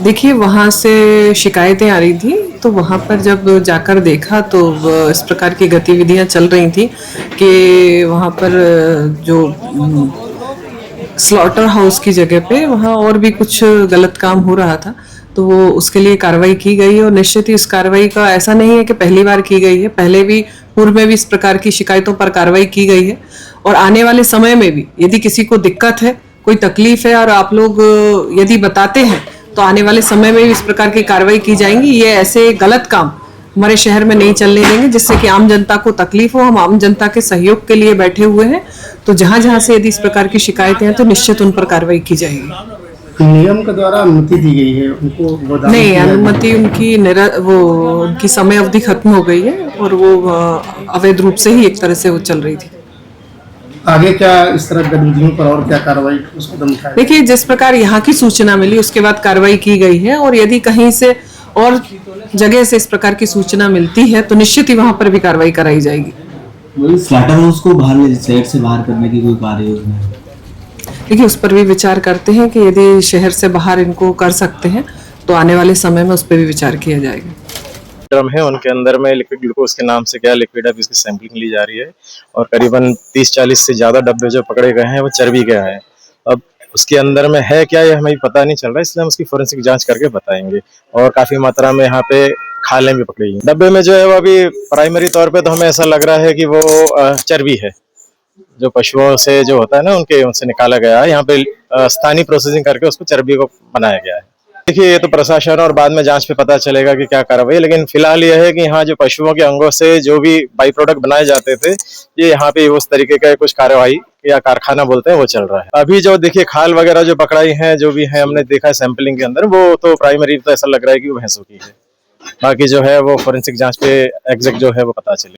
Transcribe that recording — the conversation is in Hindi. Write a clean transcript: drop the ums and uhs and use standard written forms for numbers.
देखिए, वहाँ से शिकायतें आ रही थी, तो वहाँ पर जब जाकर देखा तो इस प्रकार की गतिविधियाँ चल रही थी कि वहाँ पर जो स्लॉटर हाउस की जगह पे वहाँ और भी कुछ गलत काम हो रहा था। तो वो उसके लिए कार्रवाई की गई है और निश्चित ही इस कार्रवाई का ऐसा नहीं है कि पहली बार की गई है, पहले भी पूर्व में भी इस प्रकार की शिकायतों पर कार्रवाई की गई है और आने वाले समय में भी यदि किसी को दिक्कत है, कोई तकलीफ है और आप लोग यदि बताते हैं तो आने वाले समय में भी इस प्रकार की कार्रवाई की जाएंगी। ये ऐसे गलत काम हमारे शहर में नहीं चलने देंगे जिससे कि आम जनता को तकलीफ हो। हम आम जनता के सहयोग के लिए बैठे हुए हैं, तो जहां जहां से यदि इस प्रकार की शिकायतें हैं तो निश्चित उन पर कार्रवाई की जाएगी। निगम के द्वारा अनुमति दी गई है उनको गोदाम नहीं, की अनुमति उनकी वो उनकी समय अवधि खत्म हो गई है और वो अवैध रूप से ही एक तरह से वो चल रही थी। आगे क्या इस तरह गतिविधियों पर और क्या कार्रवाई उस कदम उठाए? देखिए, जिस प्रकार यहाँ की सूचना मिली उसके बाद कार्रवाई की गई है और यदि कहीं से और जगह से इस प्रकार की सूचना मिलती है तो निश्चित ही वहां पर भी कार्रवाई कराई जाएगी। वही स्लॉटर हाउस को बाहर शहर से बाहर करने की कोई कार्य योजना है? देखिए, उस पर भी विचार करते हैं कि यदि शहर से बाहर इनको कर सकते हैं तो आने वाले समय में उस पर भी विचार किया जाएगा। ड्रम है, उनके अंदर में लिक्विड ग्लूकोज के नाम से क्या लिक्विड है, इसकी सैंपलिंग ली जा रही है और करीबन 30-40 से ज्यादा डब्बे जो पकड़े गए हैं वो चर्बी के हैं। अब उसके अंदर में है क्या ये हमें पता नहीं चल रहा है, इसलिए हम उसकी फोरेंसिक जांच करके बताएंगे। और काफी मात्रा में यहाँ पे खालें भी पकड़ी हैं। डब्बे में जो है वो अभी प्राइमरी तौर पे तो हमें ऐसा लग रहा है कि वो चर्बी है, जो पशुओं से जो होता है ना उनके उनसे निकाला गया है। यहाँ पे स्थानीय प्रोसेसिंग करके उसको चर्बी को बनाया गया है। देखिए, ये तो प्रशासन और बाद में जांच पे पता चलेगा कि क्या कार्रवाई, लेकिन फिलहाल यह है कि यहाँ जो पशुओं के अंगों से जो भी बाई प्रोडक्ट बनाए जाते थे, ये यहाँ पे उस तरीके का कुछ कार्रवाई या कारखाना बोलते हैं वो चल रहा है। अभी जो देखिए खाल वगैरह जो पकड़ाई है, जो भी है हमने देखा है सैंपलिंग के अंदर, वो तो प्राइमरी तो ऐसा लग रहा है कि वो भैंसों की है। बाकी जो है वो फोरेंसिक जांच पे एग्जैक्ट जो है वो पता चले।